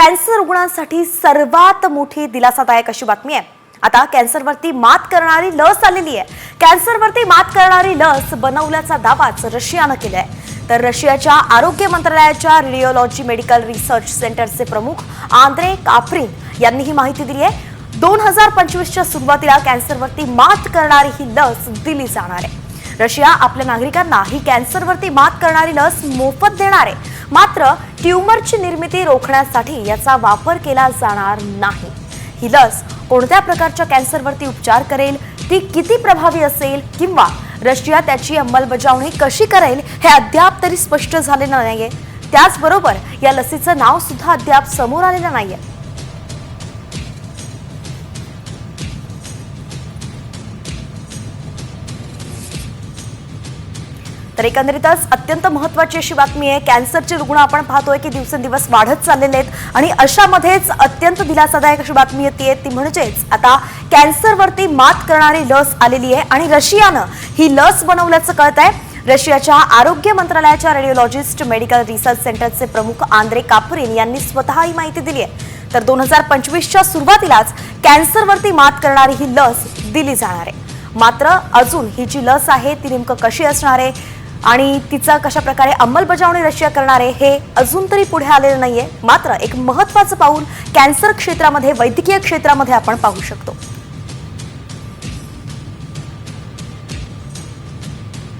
Cancer रुग्णांसाठी सर्वात मोठी दिलासादायक अशी बातमी आहे। आता कॅन्सरवरती मात करणारी लस आलेली आहे। कॅन्सरवरती मात करणारी लस बनवल्याचा दावाच रशियानं केलाय। तर रशियाच्या आरोग्य मंत्रालयाच्या रेडिओलॉजी मेडिकल रिसर्च सेंटरचे प्रमुख आंद्रे काप्रिन यांनी ही माहिती दिली आहे। 2025च्या सुरुवातीला कॅन्सरवरती मात करणारी ही लस दिली जाणार आहे। रशिया आपल्या नागरिकांना ही कॅन्सरवरती मात करणारी लस मोफत देणार आहे। मात्र ट्यूमरची निर्मिती रोखण्यासाठी याचा वापर केला जाणार नाही। ही लस कोणत्या प्रकारच्या कॅन्सरवरती उपचार करेल, ती किती प्रभावी असेल किंवा रशिया त्याची अंमलबजावणी कशी करेल हे अद्याप तरी स्पष्ट झालेलं नाहीये। त्याचबरोबर या लसीचं नाव सुद्धा अद्याप समोर आलेलं नाहीये। तर एकंदरीतच अत्यंत महत्त्वाची अशी बातमी आहे। कॅन्सरचे रुग्ण आपण पाहतोय की दिवसेंदिवस वाढत चाललेले आहेत आणि अशामध्येच अत्यंत दिलासादायक अशी बातमी येते ती म्हणजेच आता कॅन्सरवरती मात करणारी लस आलेली आहे आणि रशियानं ही लस बनवल्याचं कळतंय। रशियाच्या आरोग्य मंत्रालयाच्या रेडिओलॉजिस्ट मेडिकल रिसर्च सेंटरचे प्रमुख आंद्रे काप्रिन यांनी स्वतः ही माहिती दिली आहे। तर 2025च्या सुरुवातीलाच कॅन्सरवरती मात करणारी ही लस दिली जाणार आहे। मात्र अजून ही जी लस आहे ती नेमकं कशी असणार आहे आणि तिचा कशा प्रकारे अंमलबजावणी रशिया करणार आहे हे अजून तरी पुढे आलेलं नाहीये। मात्र एक महत्त्वाचं पाऊल कॅन्सर क्षेत्रामध्ये, वैद्यकीय क्षेत्रामध्ये आपण पाहू शकतो।